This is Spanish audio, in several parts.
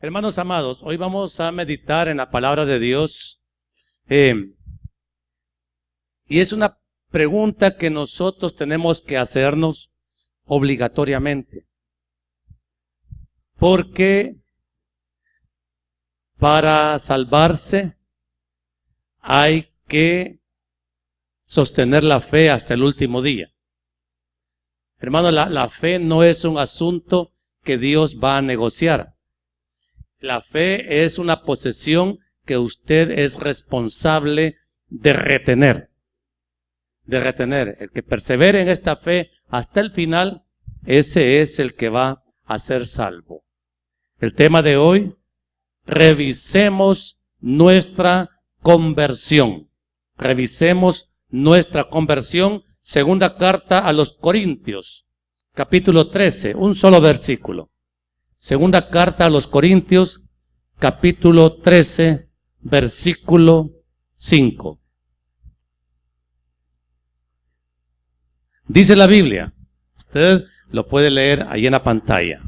Hermanos amados, hoy vamos a meditar en la palabra de Dios. Y es una pregunta que nosotros tenemos que hacernos obligatoriamente. Porque para salvarse hay que sostener la fe hasta el último día. Hermano, la fe no es un asunto que Dios va a negociar. La fe es una posesión que usted es responsable de retener. El que persevere en esta fe hasta el final, ese es el que va a ser salvo. El tema de hoy, revisemos nuestra conversión. Revisemos nuestra conversión. Segunda carta a los Corintios, capítulo 13, un solo versículo. Segunda carta a los Corintios, capítulo 13, versículo 5. Dice la Biblia, usted lo puede leer ahí en la pantalla.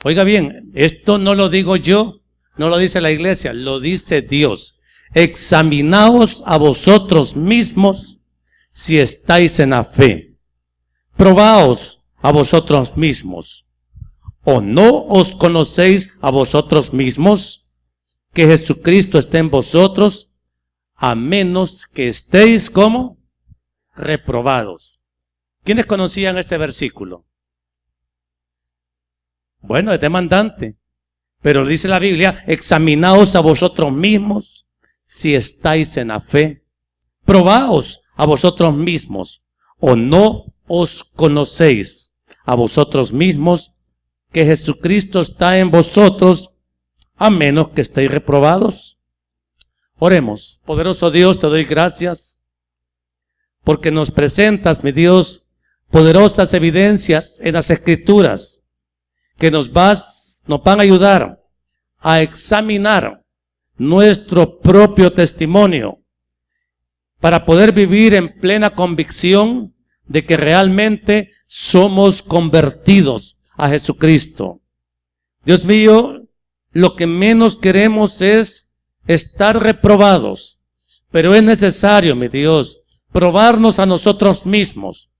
Oiga bien, esto no lo digo yo, no lo dice la iglesia, lo dice Dios. Examinaos a vosotros mismos si estáis en la fe. Probaos a vosotros mismos. ¿O no os conocéis a vosotros mismos que Jesucristo esté en vosotros, a menos que estéis como reprobados? ¿Quiénes conocían este versículo? Bueno, es demandante, pero dice la Biblia, examinaos a vosotros mismos si estáis en la fe. Probaos a vosotros mismos, ¿o no os conocéis a vosotros mismos que Jesucristo está en vosotros, a menos que estéis reprobados? Oremos. Poderoso Dios, te doy gracias porque nos presentas, mi Dios, poderosas evidencias en las Escrituras que nos van a ayudar a examinar nuestro propio testimonio para poder vivir en plena convicción de que realmente somos convertidos a Jesucristo. Dios mío, lo que menos queremos es estar reprobados, pero es necesario, mi Dios, probarnos a nosotros mismos,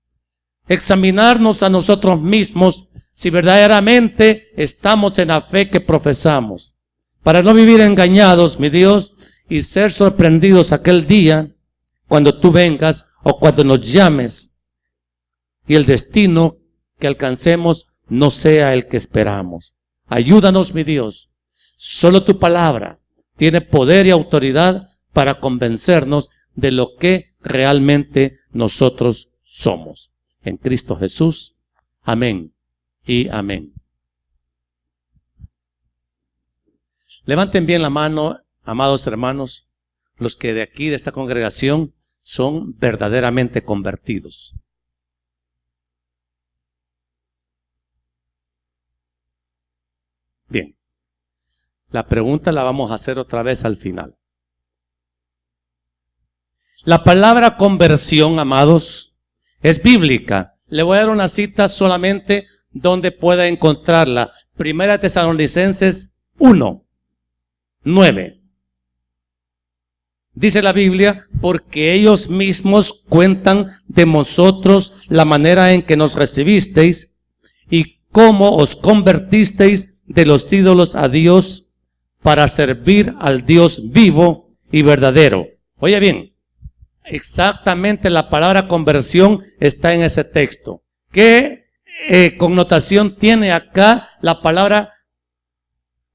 examinarnos a nosotros mismos si verdaderamente estamos en la fe que profesamos, para no vivir engañados, mi Dios, y ser sorprendidos aquel día cuando tú vengas o cuando nos llames y el destino que alcancemos no sea el que esperamos. Ayúdanos, mi Dios. Solo tu palabra tiene poder y autoridad para convencernos de lo que realmente nosotros somos. En Cristo Jesús. Amén y amén. Levanten bien la mano, amados hermanos, los que de aquí, de esta congregación, son verdaderamente convertidos. Bien, la pregunta la vamos a hacer otra vez al final. La palabra conversión, amados, es bíblica. Le voy a dar una cita solamente donde pueda encontrarla. Primera Tesalonicenses 1:9. Dice la Biblia, porque ellos mismos cuentan de vosotros la manera en que nos recibisteis y cómo os convertisteis de los ídolos a Dios para servir al Dios vivo y verdadero. Oye bien, exactamente la palabra conversión está en ese texto. ¿Qué connotación tiene acá la palabra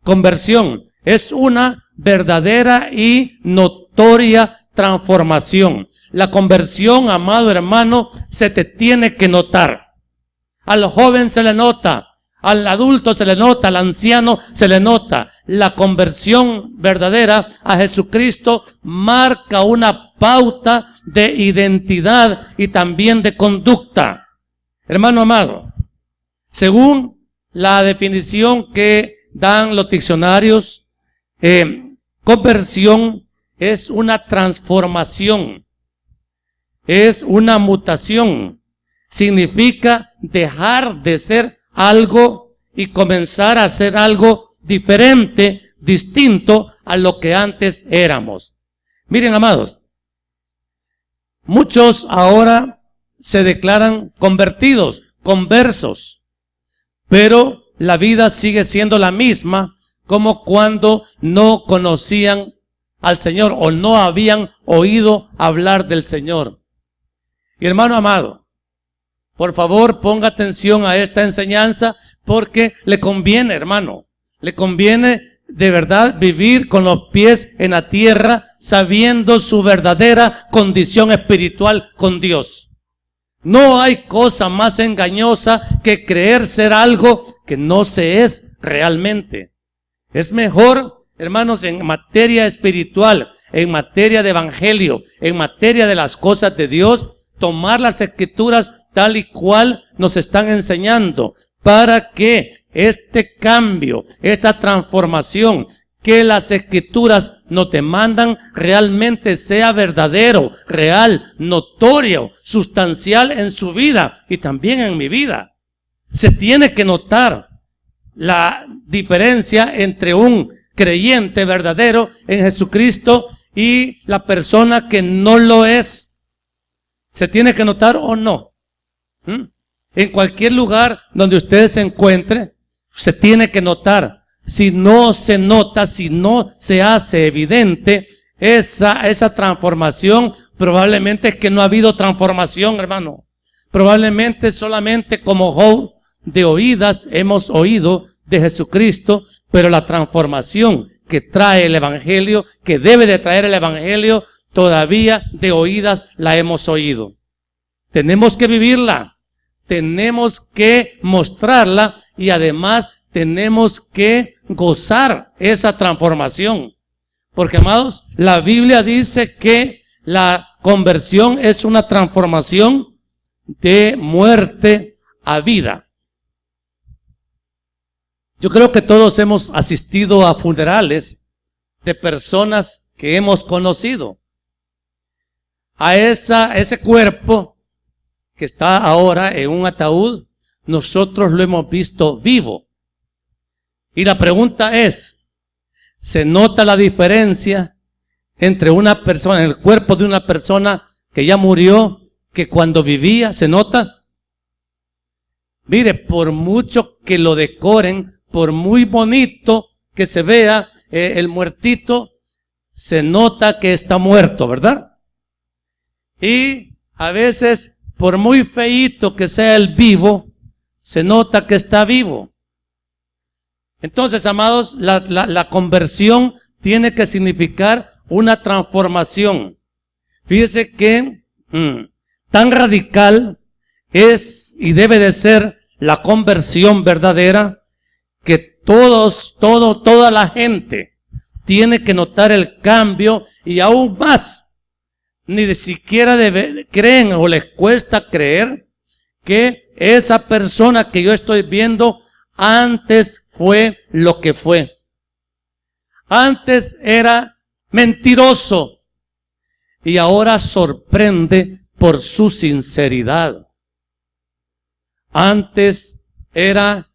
conversión? Es una verdadera y notoria transformación. La conversión, amado hermano, se te tiene que notar. Al joven se le nota. Al adulto se le nota, al anciano se le nota. La conversión verdadera a Jesucristo marca una pauta de identidad y también de conducta. Hermano amado, según la definición que dan los diccionarios, conversión es una transformación, es una mutación. Significa dejar de ser algo y comenzar a hacer algo diferente, distinto a lo que antes éramos. Miren, amados, muchos ahora se declaran convertidos, conversos, pero la vida sigue siendo la misma como cuando no conocían al Señor o no habían oído hablar del Señor. Y hermano amado, por favor ponga atención a esta enseñanza porque le conviene, hermano, le conviene de verdad vivir con los pies en la tierra, sabiendo su verdadera condición espiritual con Dios. No hay cosa más engañosa que creer ser algo que no se es realmente. Es mejor, hermanos, en materia espiritual, en materia de evangelio, en materia de las cosas de Dios, tomar las escrituras tal y cual nos están enseñando, para que este cambio, esta transformación que las escrituras nos demandan realmente sea verdadero, real, notorio, sustancial en su vida y también en mi vida. Se tiene que notar la diferencia entre un creyente verdadero en Jesucristo y la persona que no lo es. ¿Se tiene que notar o no? En cualquier lugar donde usted se encuentre, se tiene que notar. Si no se nota, si no se hace evidente esa transformación, probablemente es que no ha habido transformación, hermano. Probablemente solamente como Job de oídas hemos oído de Jesucristo, pero la transformación que trae el Evangelio, que debe de traer el Evangelio, todavía de oídas la hemos oído. Tenemos que vivirla, tenemos que mostrarla y además tenemos que gozar esa transformación. Porque, amados, la Biblia dice que la conversión es una transformación de muerte a vida. Yo creo que todos hemos asistido a funerales de personas que hemos conocido. A ese cuerpo que está ahora en un ataúd, nosotros lo hemos visto vivo. Y la pregunta es, ¿se nota la diferencia entre una persona, en el cuerpo de una persona que ya murió, que cuando vivía? ¿Se nota? Mire, por mucho que lo decoren, por muy bonito que se vea el muertito, se nota que está muerto, ¿verdad? Y a veces, por muy feíto que sea el vivo, se nota que está vivo. Entonces, amados, la conversión tiene que significar una transformación. Fíjese que tan radical es y debe de ser la conversión verdadera que toda la gente tiene que notar el cambio y aún más, ni de siquiera creen o les cuesta creer que esa persona que yo estoy viendo antes fue lo que fue. Antes era mentiroso y ahora sorprende por su sinceridad. Antes era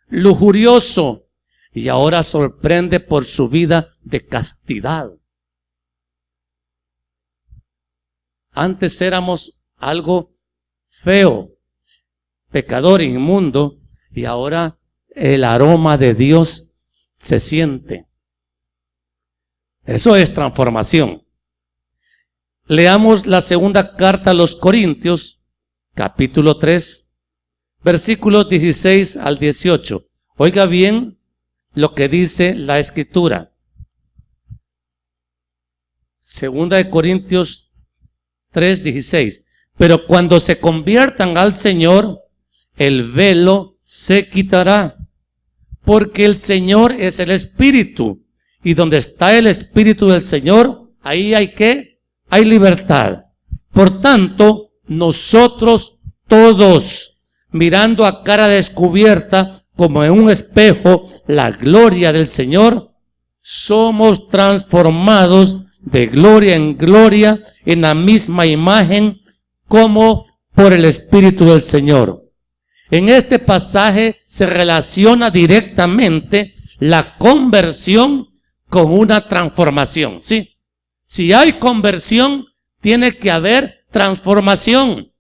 lujurioso y ahora sorprende por su vida de castidad. Antes éramos algo feo, pecador, inmundo, y ahora el aroma de Dios se siente. Eso es transformación. Leamos la segunda carta a los Corintios, capítulo 3, versículos 16 al 18. Oiga bien lo que dice la Escritura. Segunda de Corintios 3:16. Pero cuando se conviertan al Señor, el velo se quitará, porque el Señor es el Espíritu, y donde está el Espíritu del Señor, ahí hay ¿qué? Hay libertad. Por tanto, nosotros todos, mirando a cara descubierta, como en un espejo, la gloria del Señor, somos transformados de gloria en gloria en la misma imagen como por el Espíritu del Señor. en este pasaje se relaciona directamente la conversión con una transformación, ¿sí? Si hay conversión, tiene que haber transformación.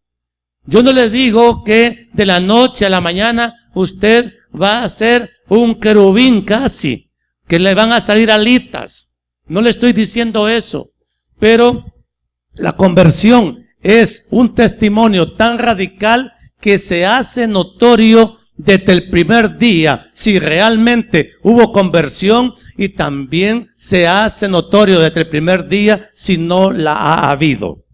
Yo no le digo que de la noche a la mañana usted va a ser un querubín casi, que le van a salir alitas. No le estoy diciendo eso, pero la conversión es un testimonio tan radical que se hace notorio desde el primer día si realmente hubo conversión, y también se hace notorio desde el primer día si no la ha habido.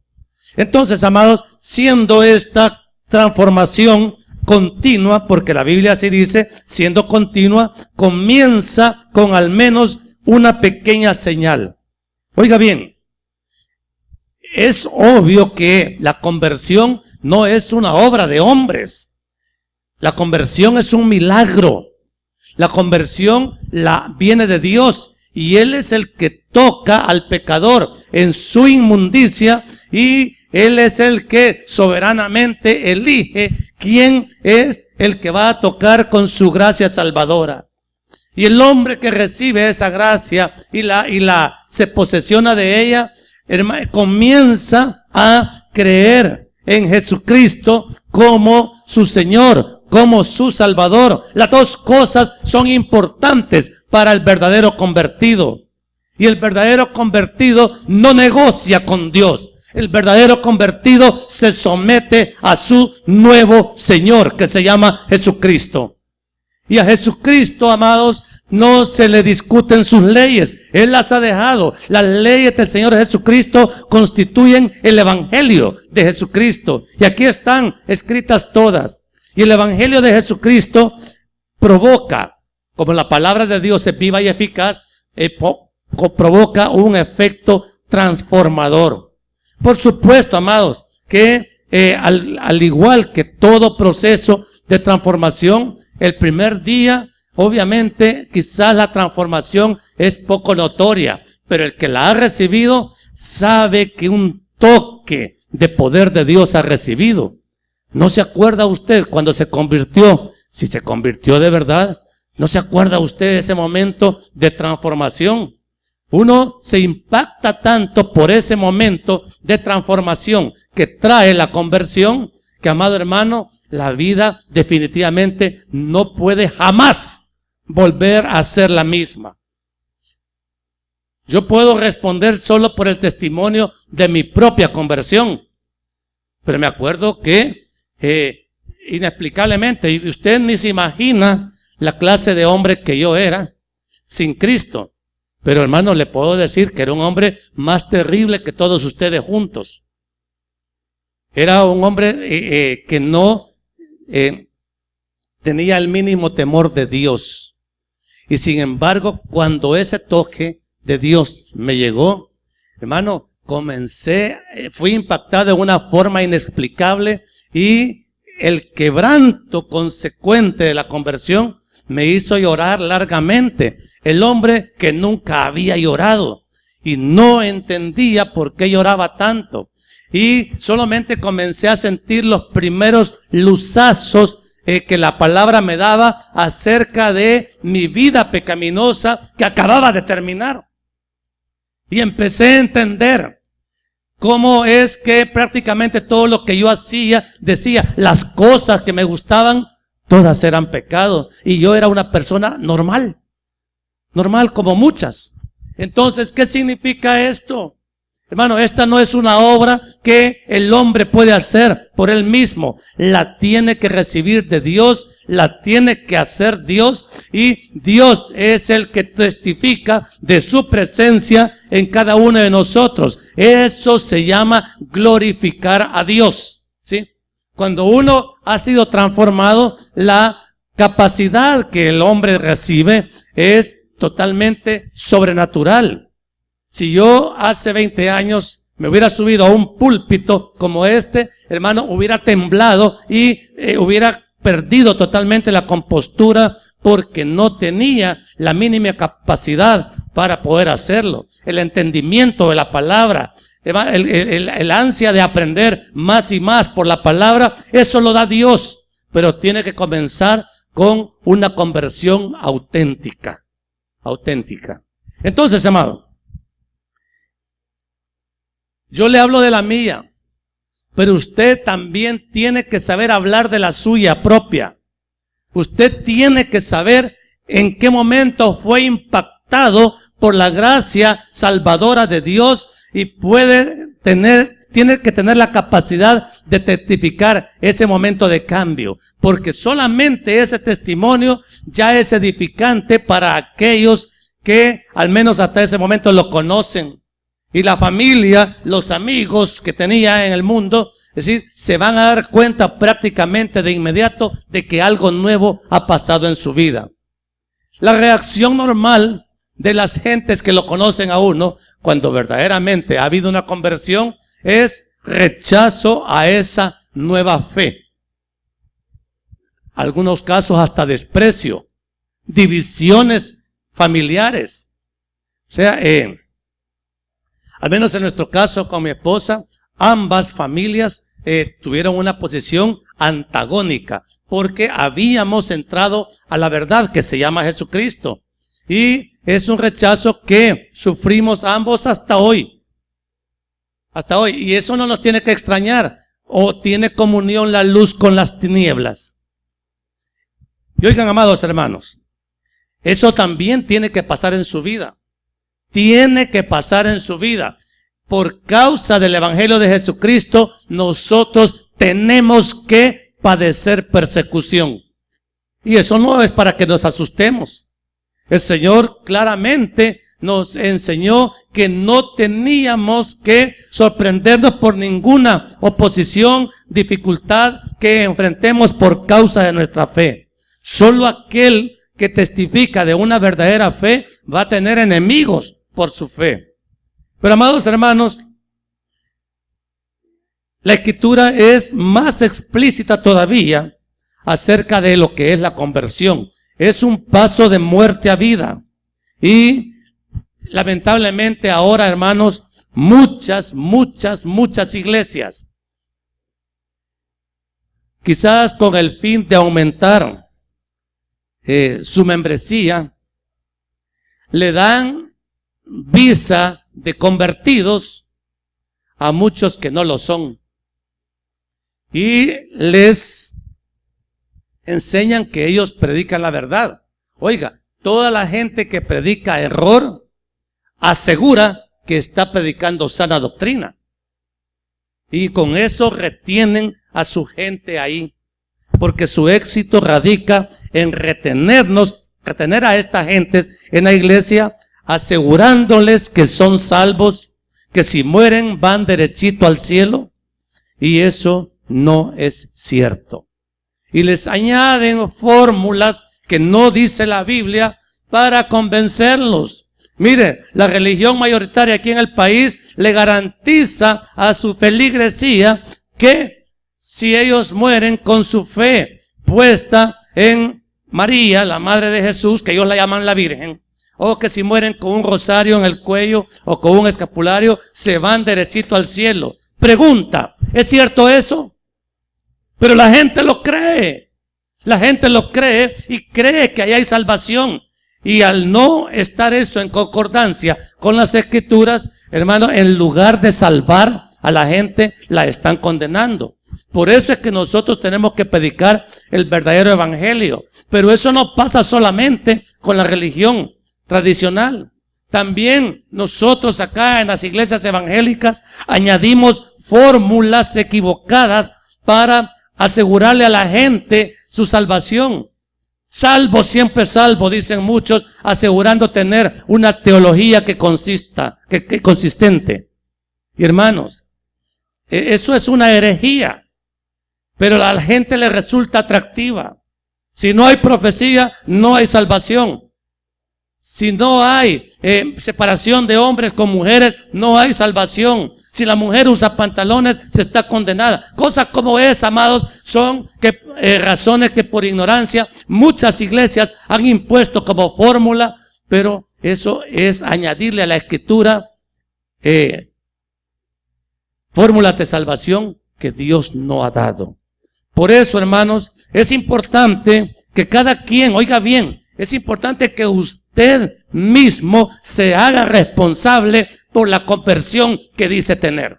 Entonces, amados, siendo esta transformación continua, porque la Biblia así dice, siendo continua, comienza con al menos una pequeña señal. Oiga bien, es obvio que la conversión no es una obra de hombres. La conversión es un milagro. La conversión viene de Dios, y Él es el que toca al pecador en su inmundicia, y Él es el que soberanamente elige quién es el que va a tocar con su gracia salvadora. Y el hombre que recibe esa gracia y se posesiona de ella, comienza a creer en Jesucristo como su Señor, como su Salvador. Las dos cosas son importantes para el verdadero convertido. Y el verdadero convertido no negocia con Dios. El verdadero convertido se somete a su nuevo Señor, que se llama Jesucristo. Y a Jesucristo, amados, no se le discuten sus leyes. Él las ha dejado. Las leyes del Señor Jesucristo constituyen el Evangelio de Jesucristo. Y aquí están escritas todas. Y el Evangelio de Jesucristo provoca, como la palabra de Dios es viva y eficaz, provoca un efecto transformador. Por supuesto, amados, que al igual que todo proceso de transformación, el primer día, obviamente, quizás la transformación es poco notoria, pero el que la ha recibido sabe que un toque de poder de Dios ha recibido. ¿No se acuerda usted cuando se convirtió? Si se convirtió de verdad, ¿no se acuerda usted de ese momento de transformación? Uno se impacta tanto por ese momento de transformación que trae la conversión, que, amado hermano, la vida definitivamente no puede jamás volver a ser la misma. Yo puedo responder solo por el testimonio de mi propia conversión, pero me acuerdo que inexplicablemente, y usted ni se imagina la clase de hombre que yo era sin Cristo. Pero, hermano, le puedo decir que era un hombre más terrible que todos ustedes juntos. Era un hombre que no tenía el mínimo temor de Dios. Y sin embargo, cuando ese toque de Dios me llegó, hermano, fui impactado de una forma inexplicable, y el quebranto consecuente de la conversión me hizo llorar largamente. El hombre que nunca había llorado y no entendía por qué lloraba tanto. Y solamente comencé a sentir los primeros luzazos que la palabra me daba acerca de mi vida pecaminosa que acababa de terminar. Y empecé a entender cómo es que prácticamente todo lo que yo hacía, decía, las cosas que me gustaban, todas eran pecados. Y yo era una persona normal como muchas. Entonces, ¿qué significa esto? Hermano, esta no es una obra que el hombre puede hacer por él mismo. La tiene que recibir de Dios, la tiene que hacer Dios, y Dios es el que testifica de su presencia en cada uno de nosotros. Eso se llama glorificar a Dios, ¿sí? Cuando uno ha sido transformado, la capacidad que el hombre recibe es totalmente sobrenatural. Si yo hace 20 años me hubiera subido a un púlpito como este, hermano, hubiera temblado y hubiera perdido totalmente la compostura, porque no tenía la mínima capacidad para poder hacerlo. El entendimiento de la palabra, el ansia de aprender más y más por la palabra, eso lo da Dios. pero tiene que comenzar con una conversión auténtica. Auténtica. Entonces, amado, yo le hablo de la mía, pero usted también tiene que saber hablar de la suya propia. Usted tiene que saber en qué momento fue impactado por la gracia salvadora de Dios y tiene que tener la capacidad de testificar ese momento de cambio, porque solamente ese testimonio ya es edificante para aquellos que al menos hasta ese momento lo conocen. Y la familia, los amigos que tenía en el mundo, es decir, se van a dar cuenta prácticamente de inmediato de que algo nuevo ha pasado en su vida. La reacción normal de las gentes que lo conocen a uno, cuando verdaderamente ha habido una conversión, es rechazo a esa nueva fe. Algunos casos hasta desprecio, divisiones familiares. O sea, al menos en nuestro caso con mi esposa, ambas familias tuvieron una posición antagónica, porque habíamos entrado a la verdad que se llama Jesucristo. Y es un rechazo que sufrimos ambos hasta hoy. Hasta hoy. Y eso no nos tiene que extrañar. O tiene comunión la luz con las tinieblas. Y oigan, amados hermanos, eso también tiene que pasar en su vida. Tiene que pasar en su vida. Por causa del Evangelio de Jesucristo, nosotros tenemos que padecer persecución. Y eso no es para que nos asustemos. El Señor claramente nos enseñó que no teníamos que sorprendernos por ninguna oposición, dificultad que enfrentemos por causa de nuestra fe. Solo aquel que testifica de una verdadera fe va a tener enemigos por su fe. Pero amados hermanos, la Escritura es más explícita todavía acerca de lo que es la conversión. Es un paso de muerte a vida. Y lamentablemente ahora, hermanos, muchas iglesias, quizás con el fin de aumentar su membresía, le dan visa de convertidos a muchos que no lo son. Y les enseñan que ellos predican la verdad. Oiga, toda la gente que predica error asegura que está predicando sana doctrina. Y con eso retienen a su gente ahí. Porque su éxito radica en retener a estas gentes en la iglesia, asegurándoles que son salvos, que si mueren van derechito al cielo. Y eso no es cierto. Y les añaden fórmulas que no dice la Biblia para convencerlos. Mire, la religión mayoritaria aquí en el país le garantiza a su feligresía que si ellos mueren con su fe puesta en María, la madre de Jesús, que ellos la llaman la Virgen, o que si mueren con un rosario en el cuello o con un escapulario, se van derechito al cielo. Pregunta, ¿es cierto eso? Pero la gente lo cree. La gente lo cree y cree que ahí hay salvación. Y al no estar eso en concordancia con las Escrituras, hermano, en lugar de salvar a la gente, la están condenando. Por eso es que nosotros tenemos que predicar el verdadero evangelio. Pero eso no pasa solamente con la religión tradicional. También nosotros acá en las iglesias evangélicas añadimos fórmulas equivocadas para asegurarle a la gente su salvación. Salvo, siempre salvo, dicen muchos, asegurando tener una teología que consistente. Y hermanos, eso es una herejía, pero a la gente le resulta atractiva. Si no hay profecía, no hay salvación. Si no hay separación de hombres con mujeres, no hay salvación. Si la mujer usa pantalones, se está condenada. Cosas como esas, amados, son razones que por ignorancia muchas iglesias han impuesto como fórmula, pero eso es añadirle a la Escritura fórmulas de salvación que Dios no ha dado. Por eso, hermanos, es importante que cada quien, oiga bien, es importante que usted mismo se haga responsable por la conversión que dice tener.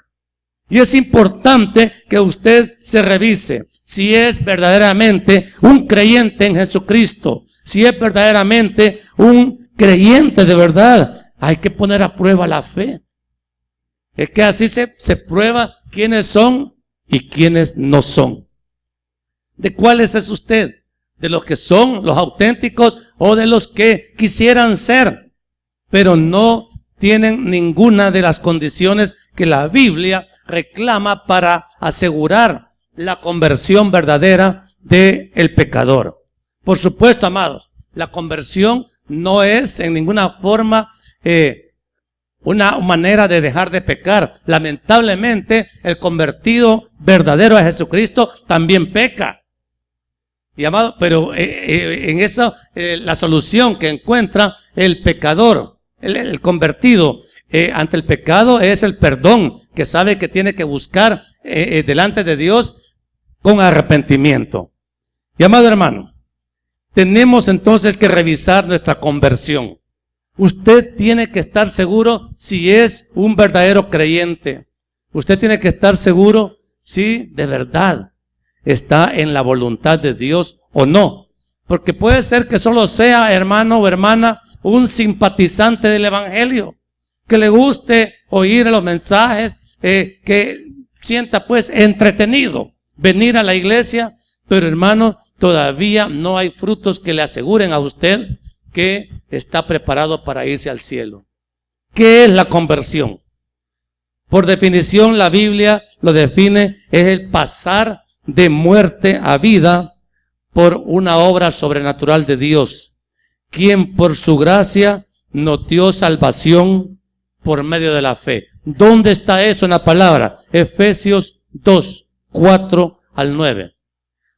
Y es importante que usted se revise si es verdaderamente un creyente en Jesucristo, si es verdaderamente un creyente de verdad. Hay que poner a prueba la fe. Es que así se prueba quiénes son y quiénes no son. ¿De cuáles es usted? ¿De los que son los auténticos o de los que quisieran ser, pero no tienen ninguna de las condiciones que la Biblia reclama para asegurar la conversión verdadera del pecador? Por supuesto, amados, la conversión no es en ninguna forma una manera de dejar de pecar. Lamentablemente, el convertido verdadero a Jesucristo también peca. Y amado, pero en eso la solución que encuentra el pecador, el convertido ante el pecado, es el perdón que sabe que tiene que buscar delante de Dios con arrepentimiento. Y amado hermano, tenemos entonces que revisar nuestra conversión. Usted tiene que estar seguro si es un verdadero creyente. Usted tiene que estar seguro si de verdad está en la voluntad de Dios o no. Porque puede ser que solo sea, hermano o hermana, un simpatizante del Evangelio, que le guste oír los mensajes, que sienta pues entretenido venir a la iglesia, pero hermano, todavía no hay frutos que le aseguren a usted que está preparado para irse al cielo. ¿Qué es la conversión? Por definición, la Biblia lo define, es el pasar de muerte a vida por una obra sobrenatural de Dios, quien por su gracia nos dio salvación por medio de la fe. ¿Dónde está eso en la palabra? Efesios 2, 4 al 9.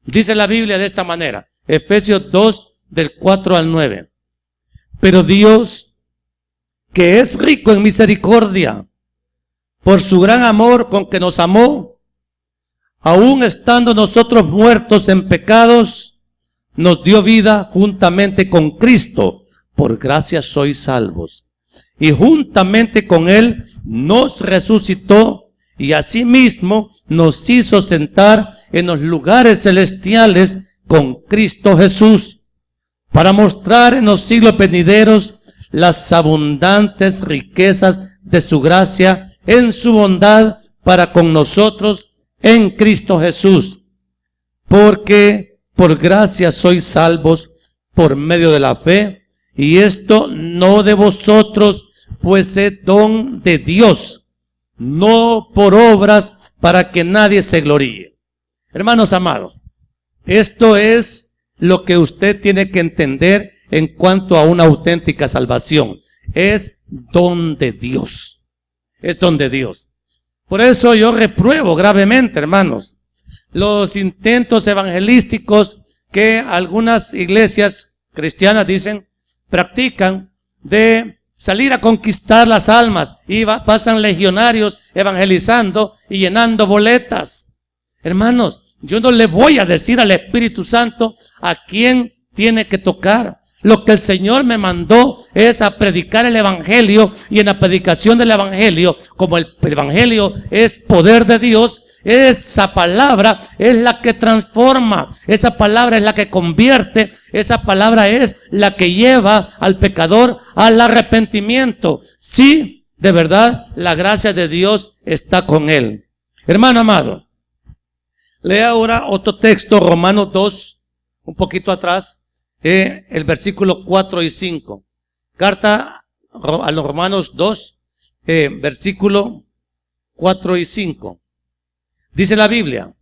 Dice la Biblia de esta manera, Efesios 2, del 4 al 9. Pero Dios, que es rico en misericordia, por su gran amor con que nos amó, aun estando nosotros muertos en pecados, nos dio vida juntamente con Cristo. Por gracia sois salvos. Y juntamente con Él nos resucitó y asimismo nos hizo sentar en los lugares celestiales con Cristo Jesús, para mostrar en los siglos venideros las abundantes riquezas de su gracia en su bondad para con nosotros en Cristo Jesús. Porque por gracia sois salvos por medio de la fe, y esto no de vosotros, pues es don de Dios, no por obras para que nadie se gloríe. Hermanos amados, esto es lo que usted tiene que entender en cuanto a una auténtica salvación. Es don de Dios. Es don de Dios. Por eso yo repruebo gravemente, hermanos, los intentos evangelísticos que algunas iglesias cristianas dicen, practican, de salir a conquistar las almas, y pasan legionarios evangelizando y llenando boletas. Hermanos, yo no le voy a decir al Espíritu Santo a quién tiene que tocar. Lo que el Señor me mandó es a predicar el Evangelio, y en la predicación del Evangelio, como el Evangelio es poder de Dios, esa palabra es la que transforma, esa palabra es la que convierte, esa palabra es la que lleva al pecador al arrepentimiento. Sí, de verdad, la gracia de Dios está con él. Hermano amado, lea ahora otro texto, Romanos 2, un poquito atrás, el versículo 4 y 5. Carta a los Romanos 2, versículo 4 y 5. Dice la Biblia: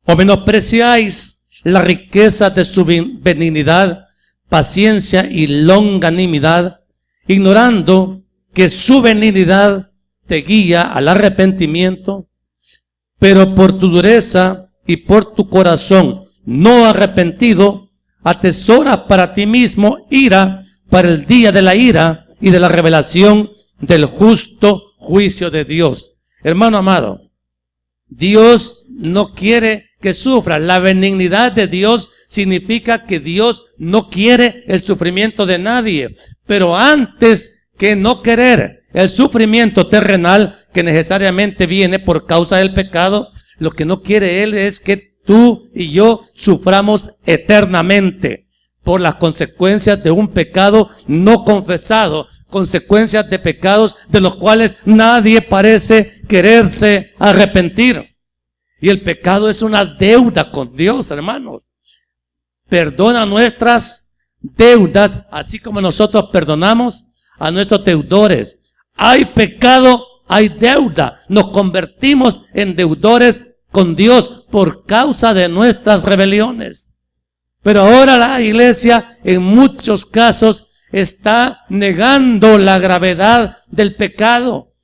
o menospreciáis la riqueza de su benignidad, paciencia y longanimidad, ignorando que su benignidad te guía al arrepentimiento, pero por tu dureza y por tu corazón no arrepentido, atesora para ti mismo ira para el día de la ira y de la revelación del justo juicio de Dios. Hermano amado, Dios no quiere que sufra. La benignidad de Dios significa que Dios no quiere el sufrimiento de nadie. Pero antes que no querer el sufrimiento terrenal que necesariamente viene por causa del pecado, lo que no quiere Él es que tú y yo suframos eternamente por las consecuencias de un pecado no confesado, consecuencias de pecados de los cuales nadie parece quererse arrepentir. Y el pecado es una deuda con Dios, hermanos. Perdona nuestras deudas, así como nosotros perdonamos a nuestros deudores. Hay pecado, hay deuda. Nos convertimos en deudores con Dios por causa de nuestras rebeliones. Pero ahora la iglesia en muchos casos está negando la gravedad del pecado.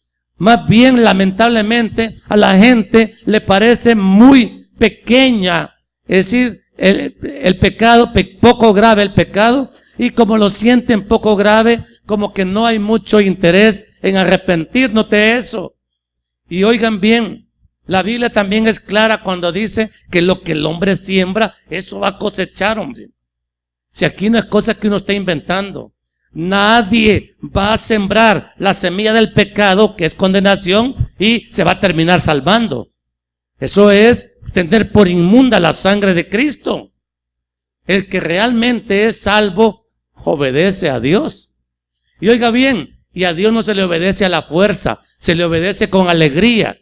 Más bien, lamentablemente, a la gente le parece muy pequeña. Es decir, el pecado, poco grave el pecado, y como lo sienten poco grave, como que no hay mucho interés en arrepentirnos de eso. Y oigan bien, la Biblia también es clara cuando dice que lo que el hombre siembra, eso va a cosechar, hombre. Si aquí no es cosa que uno está inventando. Nadie va a sembrar la semilla del pecado, que es condenación, y se va a terminar salvando. Eso es tener por inmunda la sangre de Cristo. El que realmente es salvo obedece a Dios. Y oiga bien, y a Dios no se le obedece a la fuerza, se le obedece con alegría.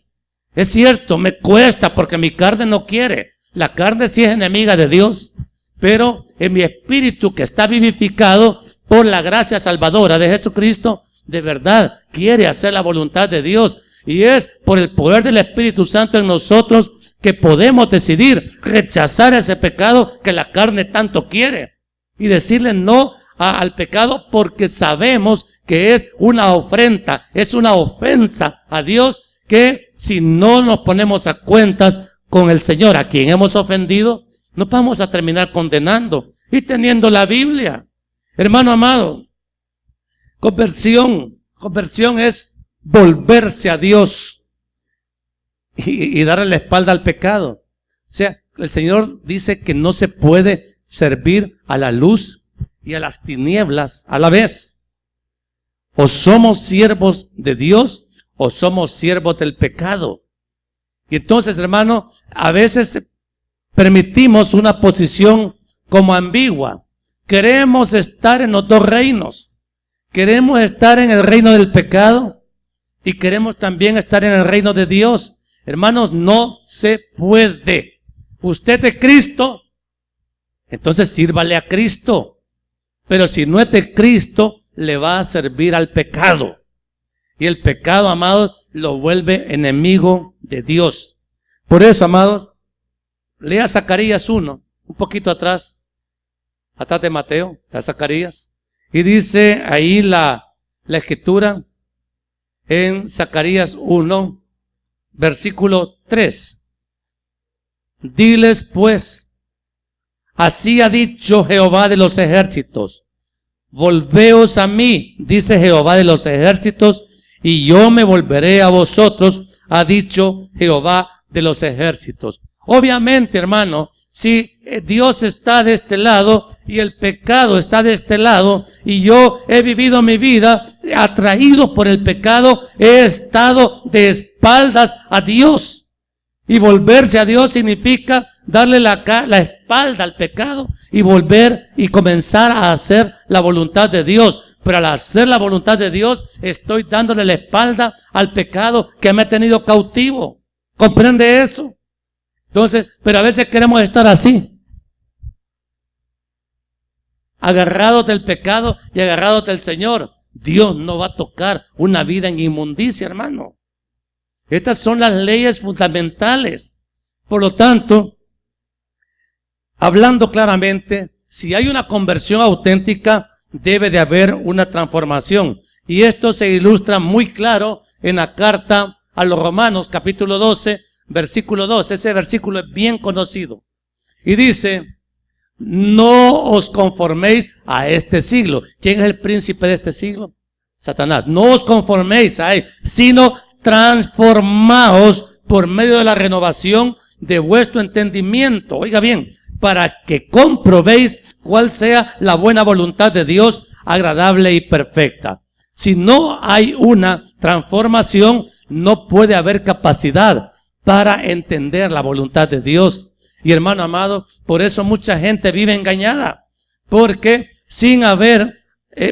Es cierto, me cuesta porque mi carne no quiere. La carne sí es enemiga de Dios, pero en mi espíritu que está vivificado por la gracia salvadora de Jesucristo, de verdad quiere hacer la voluntad de Dios. Y es por el poder del Espíritu Santo en nosotros que podemos decidir rechazar ese pecado que la carne tanto quiere. Y decirle no al pecado porque sabemos que es una ofrenda, es una ofensa a Dios, que si no nos ponemos a cuentas con el Señor a quien hemos ofendido, nos vamos a terminar condenando y teniendo la Biblia. Hermano amado, conversión es volverse a Dios y darle la espalda al pecado. O sea, el Señor dice que no se puede servir a la luz y a las tinieblas a la vez. O somos siervos de Dios o somos siervos del pecado. Y entonces, hermano, a veces permitimos una posición como ambigua. Queremos estar en los dos reinos. Queremos estar en el reino del pecado y queremos también estar en el reino de Dios. Hermanos, no se puede. Usted es de Cristo, entonces sírvale a Cristo. Pero si no es de Cristo, le va a servir al pecado. Y el pecado, amados, lo vuelve enemigo de Dios. Por eso, amados, lea Zacarías 1, un poquito atrás de Mateo, a Zacarías. Y dice ahí la escritura en Zacarías 1, versículo 3. Diles pues, así ha dicho Jehová de los ejércitos, volveos a mí, dice Jehová de los ejércitos, y yo me volveré a vosotros, ha dicho Jehová de los ejércitos. Obviamente, hermano, si Dios está de este lado y el pecado está de este lado y yo he vivido mi vida atraído por el pecado, he estado de espaldas a Dios. Y volverse a Dios significa darle la espalda al pecado y volver y comenzar a hacer la voluntad de Dios. Pero al hacer la voluntad de Dios, estoy dándole la espalda al pecado que me ha tenido cautivo. ¿Comprende eso? Entonces, pero a veces queremos estar así, agarrados del pecado y agarrados del Señor. Dios no va a tocar una vida en inmundicia, hermano. Estas son las leyes fundamentales. Por lo tanto, hablando claramente, si hay una conversión auténtica, debe de haber una transformación. Y esto se ilustra muy claro en la carta a los Romanos, capítulo 12, versículo 2, ese versículo es bien conocido. Y dice, no os conforméis a este siglo. ¿Quién es el príncipe de este siglo? Satanás. No os conforméis a él, sino transformaos por medio de la renovación de vuestro entendimiento, oiga bien, para que comprobéis cuál sea la buena voluntad de Dios, agradable y perfecta. Si no hay una transformación, no puede haber capacidad para entender la voluntad de Dios. Y hermano amado, por eso mucha gente vive engañada, porque sin haber,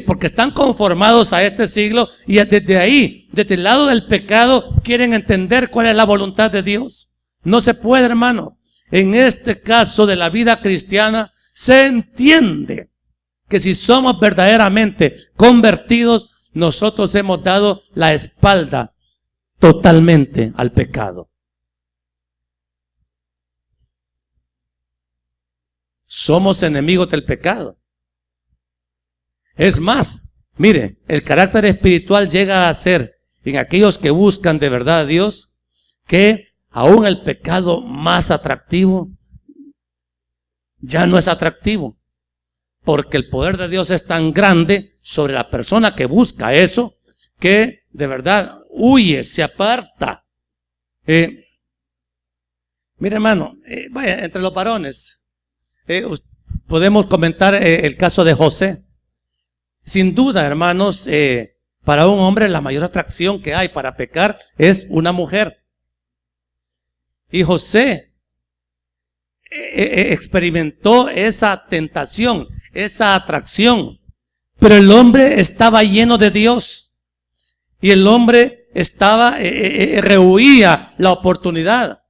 porque están conformados a este siglo y desde ahí, desde el lado del pecado, quieren entender cuál es la voluntad de Dios. No se puede, hermano. En este caso de la vida cristiana, se entiende que si somos verdaderamente convertidos, nosotros hemos dado la espalda totalmente al pecado. Somos enemigos del pecado. Es más, mire, el carácter espiritual llega a ser en aquellos que buscan de verdad a Dios, que aún el pecado más atractivo ya no es atractivo, porque el poder de Dios es tan grande sobre la persona que busca eso, que de verdad huye, se aparta. Mire, hermano, vaya, entre los varones, podemos comentar el caso de José. Sin duda, hermanos, para un hombre la mayor atracción que hay para pecar es una mujer. Y José experimentó esa tentación, esa atracción. Pero el hombre estaba lleno de Dios. Y el hombre estaba, rehuía la oportunidad.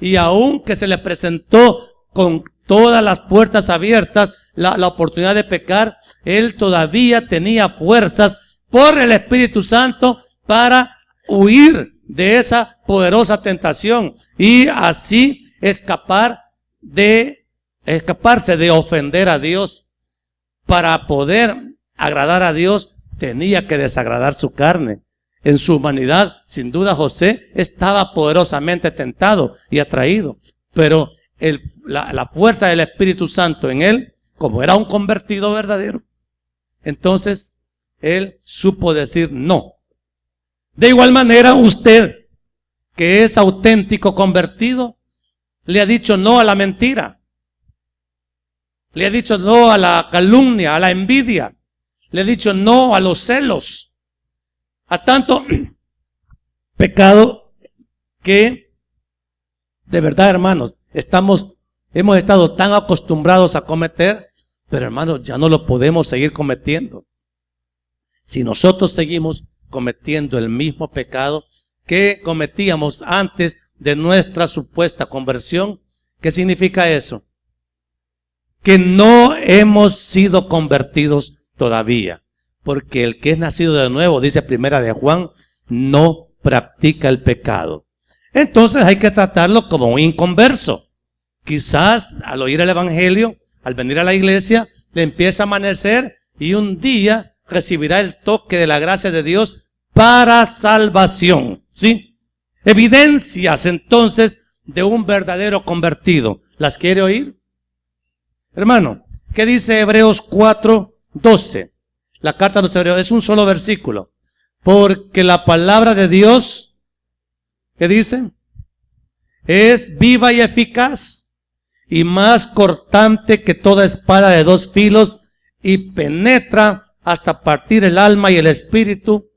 Y aun que se le presentó con todas las puertas abiertas la oportunidad de pecar, él todavía tenía fuerzas por el Espíritu Santo para huir de esa poderosa tentación y así escaparse de ofender a Dios. Para poder agradar a Dios tenía que desagradar su carne. En su humanidad, sin duda, José estaba poderosamente tentado y atraído, pero la fuerza del Espíritu Santo en él, como era un convertido verdadero, entonces él supo decir no. De igual manera, usted, que es auténtico convertido, le ha dicho no a la mentira, le ha dicho no a la calumnia, a la envidia, le ha dicho no a los celos, a tanto pecado que, de verdad, hermanos, hemos estado tan acostumbrados a cometer, pero hermanos, ya no lo podemos seguir cometiendo. Si nosotros seguimos cometiendo el mismo pecado que cometíamos antes de nuestra supuesta conversión, ¿qué significa eso? Que no hemos sido convertidos todavía, porque el que es nacido de nuevo, dice Primera de Juan, no practica el pecado. Entonces hay que tratarlo como un inconverso. Quizás al oír el evangelio, al venir a la iglesia, le empieza a amanecer y un día recibirá el toque de la gracia de Dios para salvación. ¿Sí? Evidencias entonces de un verdadero convertido. ¿Las quiere oír? Hermano, ¿qué dice Hebreos 4:12? La carta de los Hebreos es un solo versículo. Porque la palabra de Dios, ¿qué dice? Es viva y eficaz y más cortante que toda espada de dos filos y penetra hasta partir el alma y el espíritu,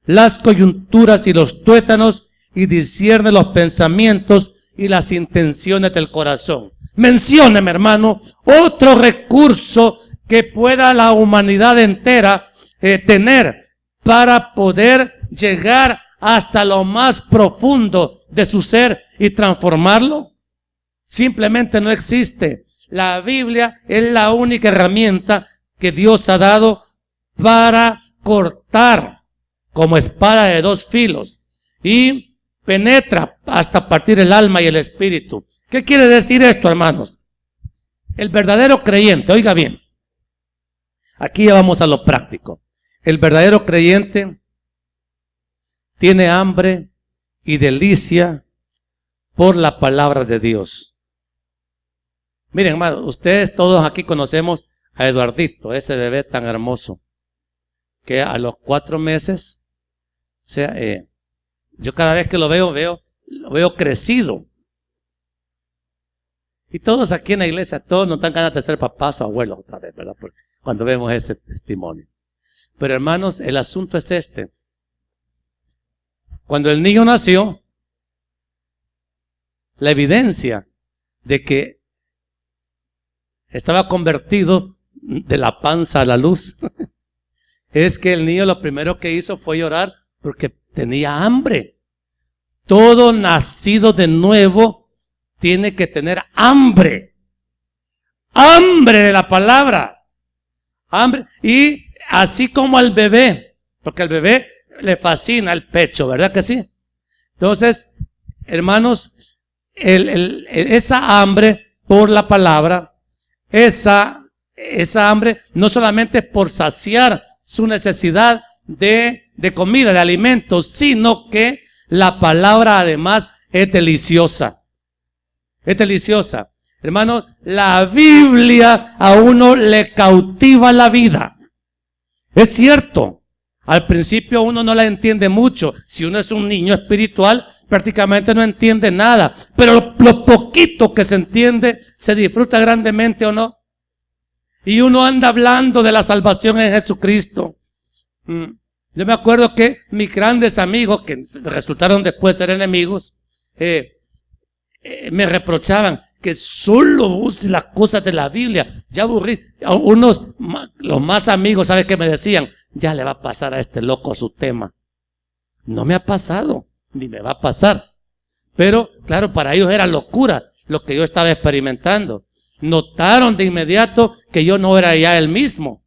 las coyunturas y los tuétanos y discierne los pensamientos y las intenciones del corazón. Mencióneme, hermano, otro recurso que pueda la humanidad entera tener para poder llegar hasta lo más profundo de su ser y transformarlo. Simplemente no existe. La Biblia es la única herramienta que Dios ha dado para cortar como espada de dos filos y penetra hasta partir el alma y el espíritu. ¿Qué quiere decir esto, hermanos? El verdadero creyente, oiga bien, aquí ya vamos a lo práctico. El verdadero creyente tiene hambre y delicia por la palabra de Dios. Miren, hermanos, ustedes todos aquí conocemos a Eduardito, ese bebé tan hermoso, que a los 4 meses, o sea, yo cada vez que lo veo crecido. Y todos aquí en la iglesia, todos nos dan ganas de ser papás o abuelos otra vez, ¿verdad? Porque cuando vemos ese testimonio. Pero hermanos, el asunto es este. Cuando el niño nació, la evidencia de que estaba convertido de la panza a la luz es que el niño lo primero que hizo fue llorar porque tenía hambre. Todo nacido de nuevo tiene que tener hambre. Hambre de la palabra. Hambre. Y así como al bebé, porque al bebé le fascina el pecho, ¿verdad que sí? Entonces, hermanos, esa hambre por la palabra, esa hambre no solamente es por saciar su necesidad de comida, de alimentos, sino que la palabra además es deliciosa. Es deliciosa. Hermanos, la Biblia a uno le cautiva la vida. Es cierto. Al principio uno no la entiende mucho. Si uno es un niño espiritual, prácticamente no entiende nada. Pero lo poquito que se entiende, se disfruta grandemente, ¿o no? Y uno anda hablando de la salvación en Jesucristo. Yo me acuerdo que mis grandes amigos, que resultaron después ser enemigos, me reprochaban que solo uses las cosas de la Biblia. Ya aburrí. Los más amigos, ¿sabes qué me decían? Ya le va a pasar a este loco su tema. No me ha pasado, ni me va a pasar. Pero, claro, para ellos era locura lo que yo estaba experimentando. Notaron de inmediato que yo no era ya el mismo.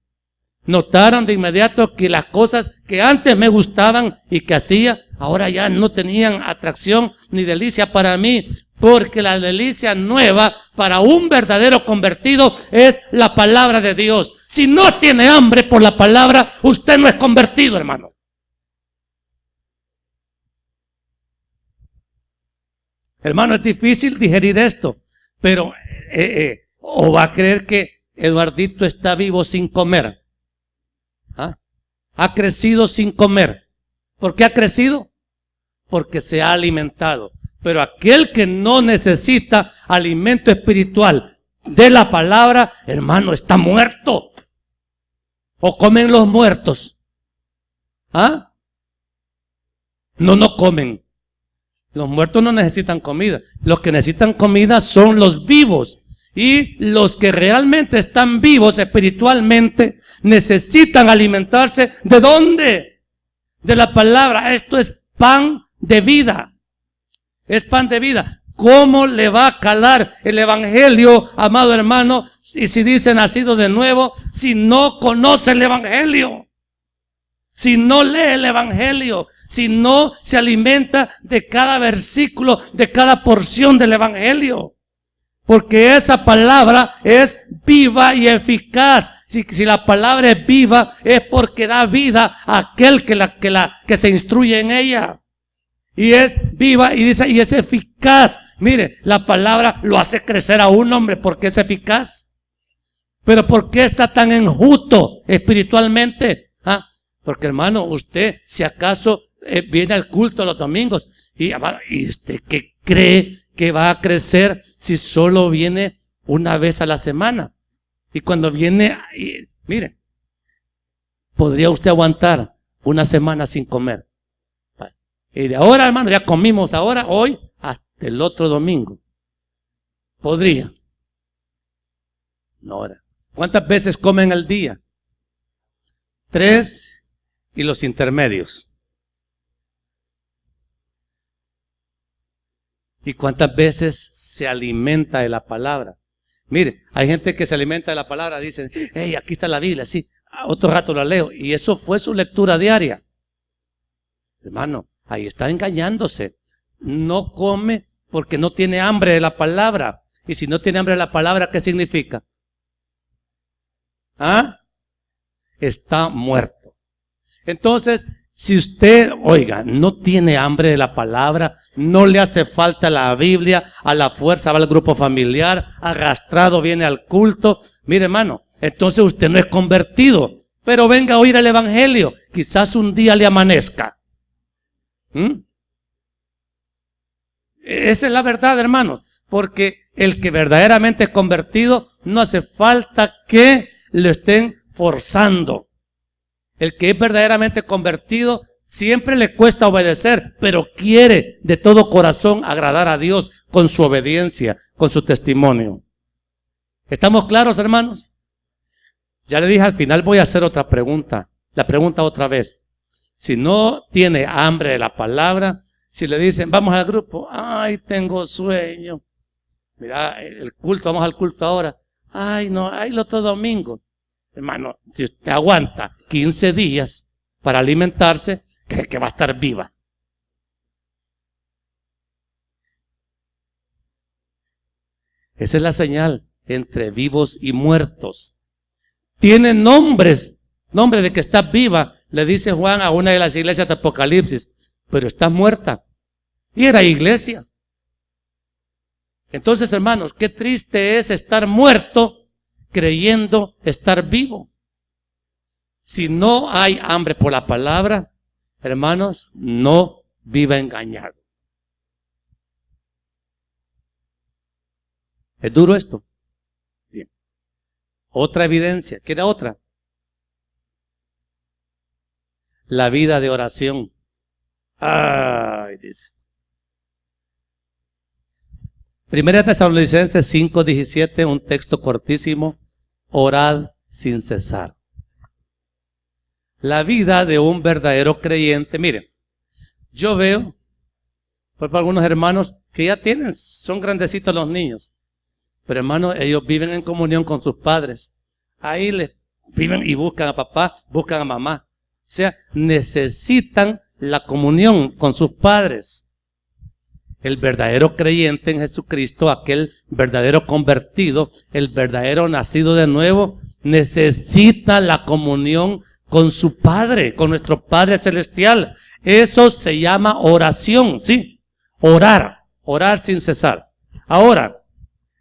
Notaron de inmediato que las cosas que antes me gustaban y que hacía, ahora ya no tenían atracción ni delicia para mí. Porque la delicia nueva para un verdadero convertido es la palabra de Dios. Si no tiene hambre por la palabra, usted no es convertido, hermano. Hermano, es difícil digerir esto, pero o va a creer que Eduardito está vivo sin comer. ¿Ah? Ha crecido sin comer. ¿Por qué ha crecido? Porque se ha alimentado. Pero aquel que no necesita alimento espiritual de la palabra, hermano, está muerto. ¿O comen los muertos? ¿Ah? No comen. Los muertos no necesitan comida. Los que necesitan comida son los vivos. Y los que realmente están vivos espiritualmente necesitan alimentarse. ¿De dónde? De la palabra. Esto es pan de vida. Es pan de vida. ¿Cómo le va a calar el evangelio, amado hermano? Y si dice nacido de nuevo, si no conoce el evangelio, si no lee el evangelio, si no se alimenta de cada versículo, de cada porción del evangelio. Porque esa palabra es viva y eficaz. Si la palabra es viva, es porque da vida a aquel que se instruye en ella. Y es viva y dice, y es eficaz. Mire, la palabra lo hace crecer a un hombre porque es eficaz. Pero ¿por qué está tan enjuto espiritualmente? Porque hermano, usted si acaso viene al culto los domingos y usted ¿qué cree que va a crecer si solo viene una vez a la semana? Y cuando viene, mire, ¿podría usted aguantar una semana sin comer? Y de ahora, hermano, ya comimos ahora, hoy, hasta el otro domingo. ¿Podría? No. ¿Cuántas veces comen al día? 3 y los intermedios. ¿Y cuántas veces se alimenta de la palabra? Mire, hay gente que se alimenta de la palabra, dicen, hey, aquí está la Biblia, sí, otro rato la leo. Y eso fue su lectura diaria. Hermano, ahí está engañándose. No come porque no tiene hambre de la palabra. Y si no tiene hambre de la palabra, ¿qué significa? Está muerto. Entonces, si usted, oiga, no tiene hambre de la palabra, no le hace falta la Biblia, a la fuerza va al grupo familiar, arrastrado viene al culto, mire hermano, entonces usted no es convertido, pero venga a oír el evangelio, quizás un día le amanezca. Esa es la verdad, hermanos, porque el que verdaderamente es convertido no hace falta que lo estén forzando. El que es verdaderamente convertido siempre le cuesta obedecer, pero quiere de todo corazón agradar a Dios con su obediencia, con su testimonio. ¿Estamos claros, hermanos? Ya le dije, al final voy a hacer otra pregunta. La pregunta otra vez. Si no tiene hambre de la palabra, si le dicen, vamos al grupo, ay, tengo sueño. Mira, el culto, vamos al culto ahora. Ay, no, hay el otro domingo. Hermano, si usted aguanta 15 días para alimentarse, cree que va a estar viva. Esa es la señal entre vivos y muertos. Tiene nombres, nombre de que está viva, le dice Juan a una de las iglesias de Apocalipsis, pero está muerta. Y era iglesia. Entonces, hermanos, qué triste es estar muerto creyendo estar vivo. Si no hay hambre por la palabra, hermanos, no viva engañado. ¿Es duro esto? Bien. Otra evidencia. ¿Qué era otra? La vida de oración. Ay, dice. Primera Tesalonicenses 5:17, un texto cortísimo. Orad sin cesar. La vida de un verdadero creyente. Miren, yo veo, por algunos hermanos que ya son grandecitos los niños. Pero hermanos, ellos viven en comunión con sus padres. Ahí les viven y buscan a papá, buscan a mamá. O sea, necesitan la comunión con sus padres. El verdadero creyente en Jesucristo, aquel verdadero convertido, el verdadero nacido de nuevo, necesita la comunión con su Padre, con nuestro Padre Celestial. Eso se llama oración, ¿sí? Orar sin cesar. Ahora,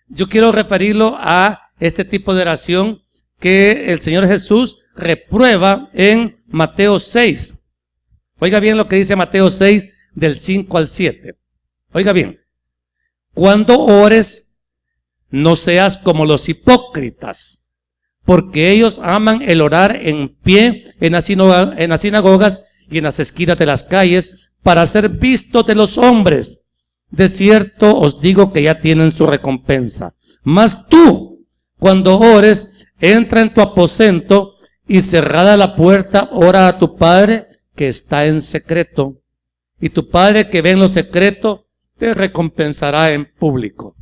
yo quiero referirlo a este tipo de oración que el Señor Jesús reprueba en Mateo 6. Oiga bien lo que dice Mateo 6, del 5 al 7. Oiga bien. Cuando ores, no seas como los hipócritas, porque ellos aman el orar en pie en las sinagogas y en las esquinas de las calles para ser vistos de los hombres. De cierto os digo que ya tienen su recompensa. Mas tú, cuando ores, entra en tu aposento y cerrada la puerta, ora a tu Padre que está en secreto. Y tu Padre que ve en lo secreto, te recompensará en público.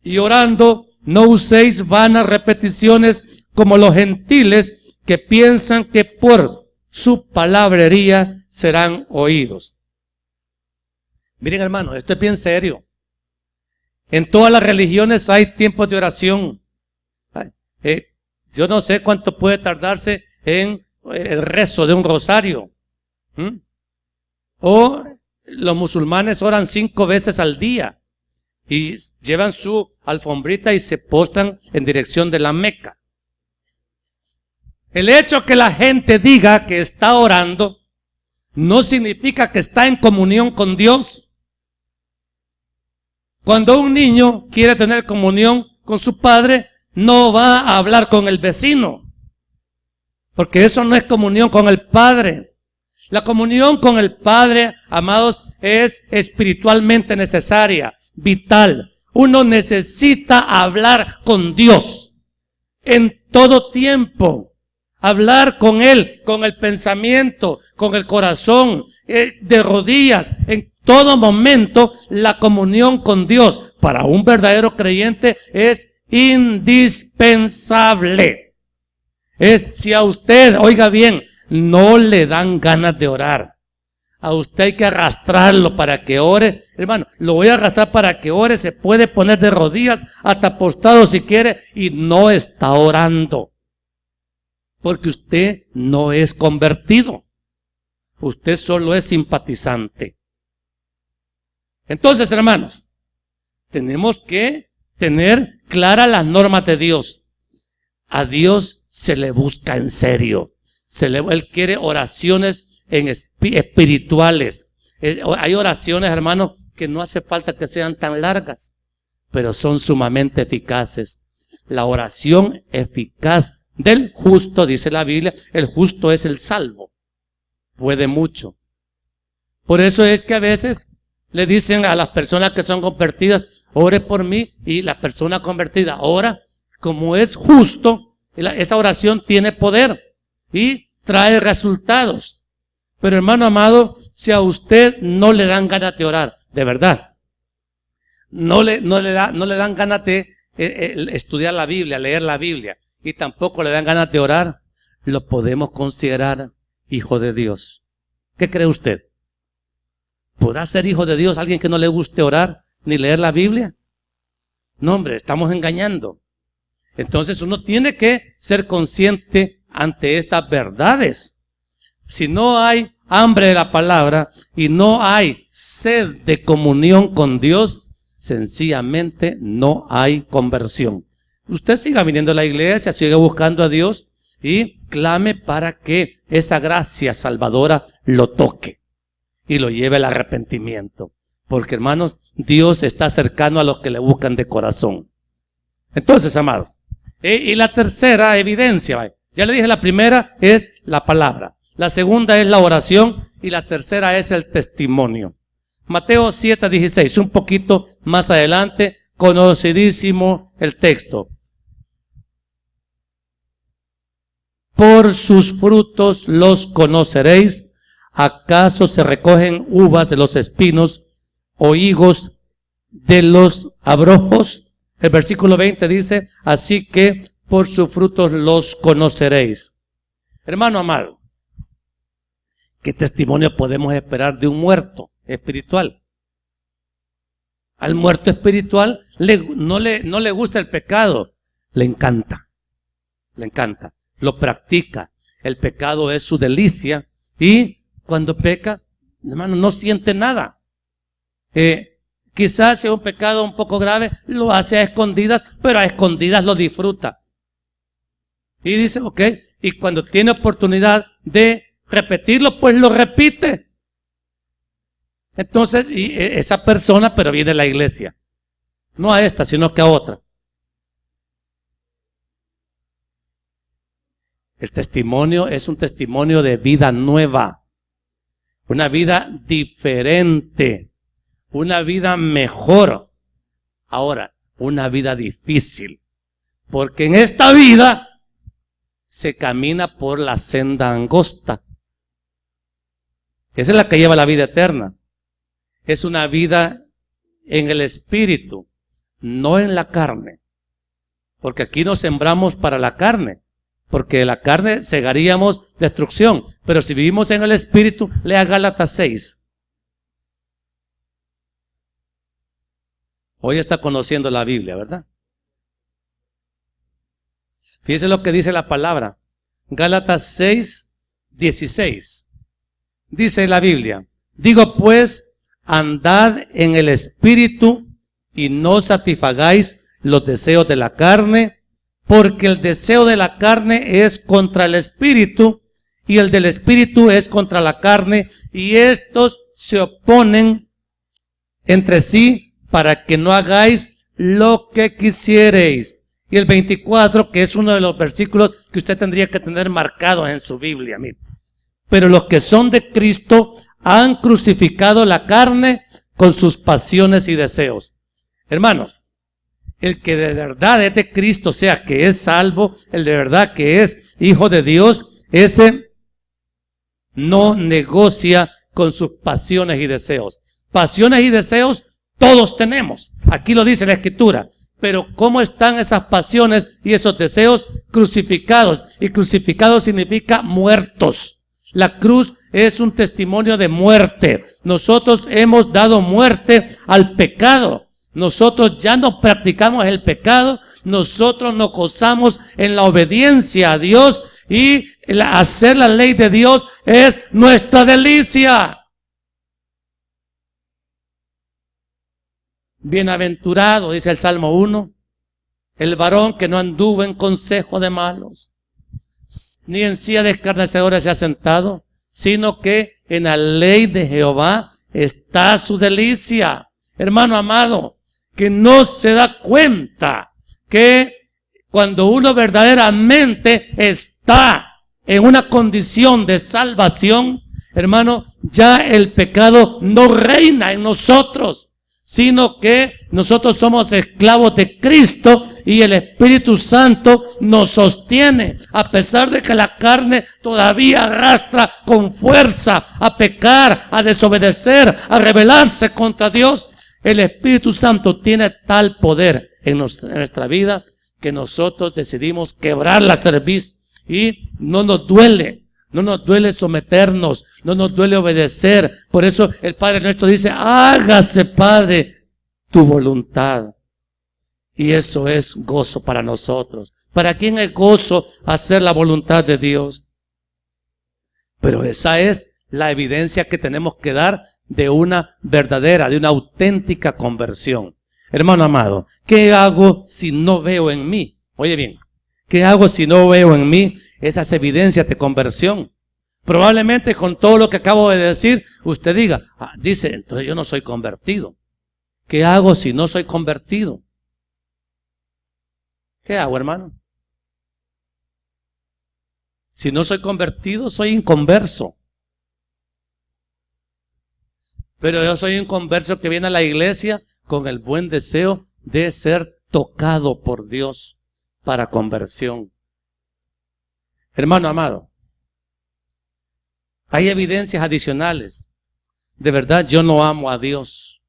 Y orando, no uséis vanas repeticiones como los gentiles que piensan que por su palabrería serán oídos. Miren, hermanos, esto es bien serio. En todas las religiones hay tiempos de oración. Yo no sé cuánto puede tardarse en el rezo de un rosario. O los musulmanes oran 5 veces al día y llevan su alfombrita y se postran en dirección de la Meca. El hecho que la gente diga que está orando no significa que está en comunión con Dios. Cuando un niño quiere tener comunión con su padre, no va a hablar con el vecino, porque eso no es comunión con el Padre. La comunión con el Padre, amados, es espiritualmente necesaria, vital. Uno necesita hablar con Dios en todo tiempo. Hablar con Él, con el pensamiento, con el corazón, de rodillas, en todo momento. La comunión con Dios para un verdadero creyente es indispensable. Si a usted, oiga bien, no le dan ganas de orar, a usted hay que arrastrarlo para que ore. Hermano, lo voy a arrastrar para que ore. Se puede poner de rodillas, hasta postrado si quiere, y no está orando, porque usted no es convertido. Usted solo es simpatizante. Entonces, hermanos, tenemos que tener claras las normas de Dios. A Dios se le busca en serio. Él quiere oraciones espirituales. Hay oraciones, hermanos, que no hace falta que sean tan largas, pero son sumamente eficaces. La oración eficaz del justo, dice la Biblia, el justo es el salvo. Puede mucho. Por eso es que a veces le dicen a las personas que son convertidas, ore por mí, y la persona convertida ora. Como es justo, esa oración tiene poder y trae resultados. Pero hermano amado, si a usted no le dan ganas de orar, de verdad, no le dan ganas de estudiar la Biblia, leer la Biblia, y tampoco le dan ganas de orar, lo podemos considerar hijo de Dios. ¿Qué cree usted? ¿Podrá ser hijo de Dios alguien que no le guste orar ni leer la Biblia? No, hombre, estamos engañando. Entonces uno tiene que ser consciente ante estas verdades. Si no hay hambre de la palabra y no hay sed de comunión con Dios, sencillamente no hay conversión. Usted siga viniendo a la iglesia, siga buscando a Dios y clame para que esa gracia salvadora lo toque y lo lleve al arrepentimiento. Porque hermanos, Dios está cercano a los que le buscan de corazón. Entonces, amados, y la tercera evidencia, ya le dije, la primera es la palabra, la segunda es la oración y la tercera es el testimonio. Mateo 7:16, un poquito más adelante, conocidísimo el texto. Por sus frutos los conoceréis. ¿Acaso se recogen uvas de los espinos o higos de los abrojos? El versículo 20 dice, así que por sus frutos los conoceréis. Hermano amado, ¿qué testimonio podemos esperar de un muerto espiritual? Al muerto espiritual no le gusta el pecado, le encanta, lo practica. El pecado es su delicia y cuando peca, hermano, no siente nada. Quizás sea un pecado un poco grave, lo hace a escondidas, pero a escondidas lo disfruta. Y dice, ok, y cuando tiene oportunidad de repetirlo, pues lo repite. Entonces, y esa persona, pero viene a la iglesia. No a esta, sino que a otra. El testimonio es un testimonio de vida nueva. Una vida diferente. Una vida mejor. Ahora, una vida difícil. Porque en esta vida se camina por la senda angosta. Esa es la que lleva la vida eterna. Es una vida en el espíritu, no en la carne. Porque aquí nos sembramos para la carne. Porque la carne segaríamos destrucción. Pero si vivimos en el espíritu, lea Gálatas 6. Hoy está conociendo la Biblia, ¿verdad? Fíjese lo que dice la palabra. Gálatas 6:16. Dice la Biblia, digo pues, andad en el espíritu y no satisfagáis los deseos de la carne, porque el deseo de la carne es contra el espíritu y el del espíritu es contra la carne, y estos se oponen entre sí para que no hagáis lo que quisiereis. Y el 24, que es uno de los versículos que usted tendría que tener marcados en su Biblia. Mire. Pero los que son de Cristo han crucificado la carne con sus pasiones y deseos. Hermanos, el que de verdad es de Cristo, o sea, que es salvo, el de verdad que es hijo de Dios, ese no negocia con sus pasiones y deseos. Pasiones y deseos todos tenemos. Aquí lo dice la Escritura. Pero ¿cómo están esas pasiones y esos deseos? Crucificados. Y crucificados significa muertos. La cruz es un testimonio de muerte. Nosotros hemos dado muerte al pecado. Nosotros ya no practicamos el pecado. Nosotros nos gozamos en la obediencia a Dios. Y hacer la ley de Dios es nuestra delicia. Bienaventurado, dice el Salmo 1, el varón que no anduvo en consejo de malos, ni en silla de escarnecedores se ha sentado, sino que en la ley de Jehová está su delicia. Hermano amado, que no se da cuenta que cuando uno verdaderamente está en una condición de salvación, hermano, ya el pecado no reina en nosotros, sino que nosotros somos esclavos de Cristo y el Espíritu Santo nos sostiene, a pesar de que la carne todavía arrastra con fuerza a pecar, a desobedecer, a rebelarse contra Dios. El Espíritu Santo tiene tal poder en nuestra vida que nosotros decidimos quebrar la cerviz y no nos duele. No nos duele someternos, no nos duele obedecer. Por eso el Padre nuestro dice, hágase, Padre, tu voluntad. Y eso es gozo para nosotros. ¿Para quién es gozo hacer la voluntad de Dios? Pero esa es la evidencia que tenemos que dar de una verdadera, de una auténtica conversión. Hermano amado, ¿qué hago si no veo en mí? Oye bien, ¿qué hago si no veo en mí esas evidencias de conversión? Probablemente con todo lo que acabo de decir, usted diga, dice, entonces yo no soy convertido. ¿Qué hago si no soy convertido? ¿Qué hago, hermano? Si no soy convertido, soy inconverso. Pero yo soy un converso que viene a la iglesia con el buen deseo de ser tocado por Dios para conversión. Hermano amado, hay evidencias adicionales. De verdad, yo no amo a Dios.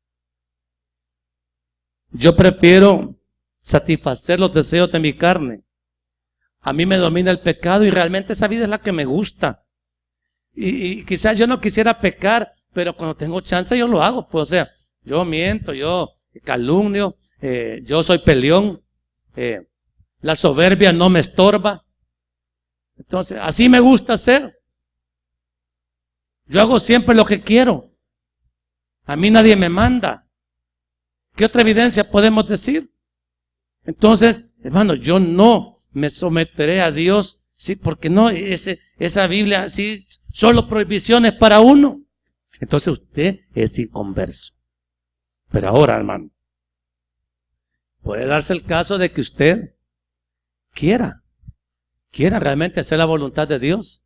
Yo prefiero satisfacer los deseos de mi carne. A mí me domina el pecado y realmente esa vida es la que me gusta. Y quizás yo no quisiera pecar, pero cuando tengo chance yo lo hago. Pues, o sea, yo miento, yo calumnio, yo soy peleón, la soberbia no me estorba. Entonces, así me gusta hacer. Yo hago siempre lo que quiero. A mí nadie me manda. ¿Qué otra evidencia podemos decir? Entonces, hermano, yo no me someteré a Dios, sí, porque no, esa Biblia, sí, solo prohibiciones para uno. Entonces usted es inconverso. Pero ahora, hermano, puede darse el caso de que usted quiera realmente hacer la voluntad de Dios.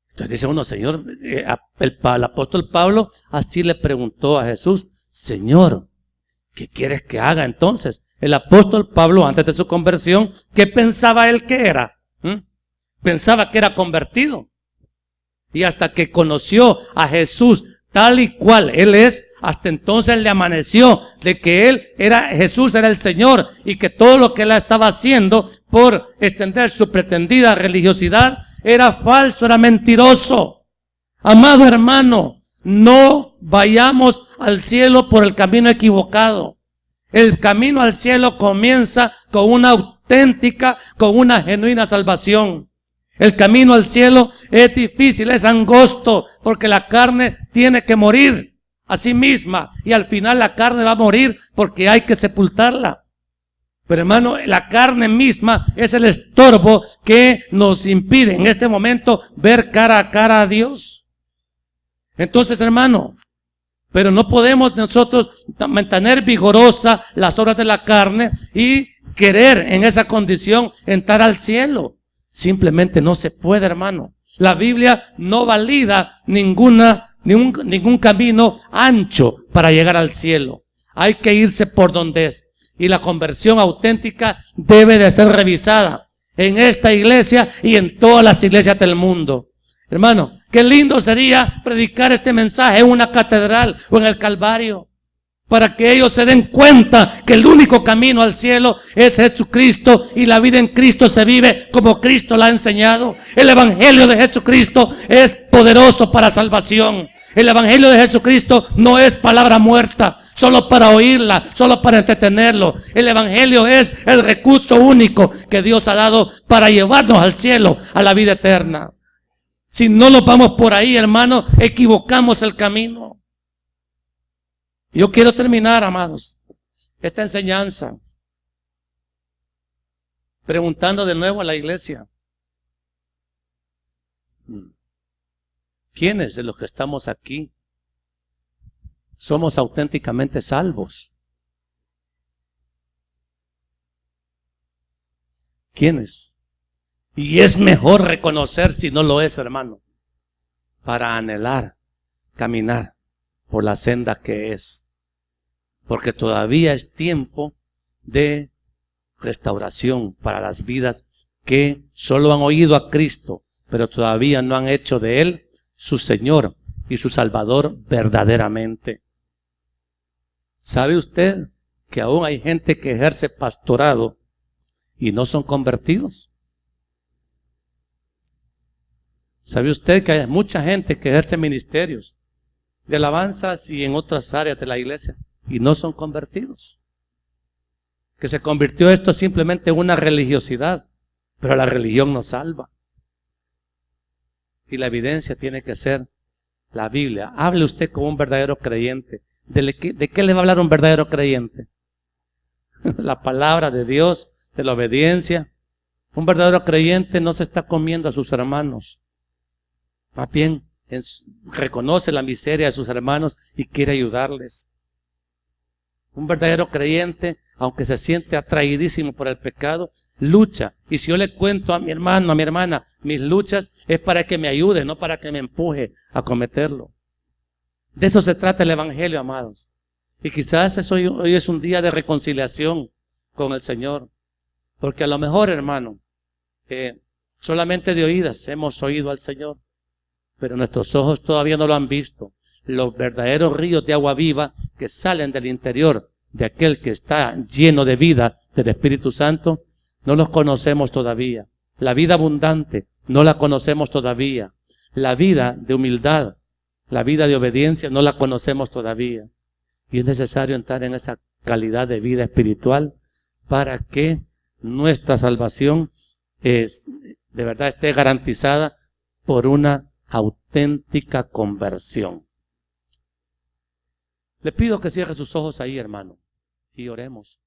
Entonces dice uno, Señor, el apóstol Pablo así le preguntó a Jesús, Señor, ¿qué quieres que haga entonces? El apóstol Pablo, antes de su conversión, ¿qué pensaba él que era? Pensaba que era convertido. Y hasta que conoció a Jesús tal y cual Él es, hasta entonces le amaneció de que Jesús era el Señor y que todo lo que Él estaba haciendo por extender su pretendida religiosidad era falso, era mentiroso. Amado hermano, no vayamos al cielo por el camino equivocado. El camino al cielo comienza con una auténtica, con una genuina salvación. El camino al cielo es difícil, es angosto, porque la carne tiene que morir a sí misma. Y al final la carne va a morir porque hay que sepultarla. Pero hermano, la carne misma es el estorbo que nos impide en este momento ver cara a cara a Dios. Entonces, hermano, pero no podemos nosotros mantener vigorosa las obras de la carne y querer en esa condición entrar al cielo. Simplemente no se puede, hermano. La Biblia no valida ningún camino ancho para llegar al cielo. Hay que irse por donde es. Y la conversión auténtica debe de ser revisada en esta iglesia y en todas las iglesias del mundo. Hermano, qué lindo sería predicar este mensaje en una catedral o en el Calvario, para que ellos se den cuenta que el único camino al cielo es Jesucristo y la vida en Cristo se vive como Cristo la ha enseñado. El evangelio de Jesucristo es poderoso para salvación. El evangelio de Jesucristo no es palabra muerta, solo para oírla, solo para entretenerlo. El evangelio es el recurso único que Dios ha dado para llevarnos al cielo, a la vida eterna. Si no nos vamos por ahí, hermano, equivocamos el camino. Yo quiero terminar, amados, esta enseñanza preguntando de nuevo a la iglesia. ¿Quiénes de los que estamos aquí somos auténticamente salvos. ¿Quiénes? Y es mejor reconocer si no lo es, hermano, para anhelar, caminar por la senda que es. Porque todavía es tiempo de restauración para las vidas que solo han oído a Cristo, pero todavía no han hecho de Él su Señor y su Salvador verdaderamente. ¿Sabe usted que aún hay gente que ejerce pastorado y no son convertidos? ¿Sabe usted que hay mucha gente que ejerce ministerios de alabanzas y en otras áreas de la iglesia y no son convertidos? Que se convirtió esto simplemente en una religiosidad, pero la religión no salva. Y la evidencia tiene que ser la Biblia. Hable usted como un verdadero creyente. ¿De qué le va a hablar un verdadero creyente? La palabra de Dios, de la obediencia. Un verdadero creyente no se está comiendo a sus hermanos. Más bien, reconoce la miseria de sus hermanos y quiere ayudarles. Un verdadero creyente, aunque se siente atraidísimo por el pecado, lucha. Y si yo le cuento a mi hermano, a mi hermana, mis luchas, es para que me ayude, no para que me empuje a cometerlo. De eso se trata el Evangelio, amados. Y quizás hoy es un día de reconciliación con el Señor. Porque a lo mejor, hermano, solamente de oídas hemos oído al Señor, pero nuestros ojos todavía no lo han visto. Los verdaderos ríos de agua viva que salen del interior de aquel que está lleno de vida del Espíritu Santo, no los conocemos todavía. La vida abundante no la conocemos todavía. La vida de humildad, la vida de obediencia no la conocemos todavía. Y es necesario entrar en esa calidad de vida espiritual para que nuestra salvación de verdad esté garantizada por una auténtica conversión. Le pido que cierre sus ojos ahí, hermano, y oremos.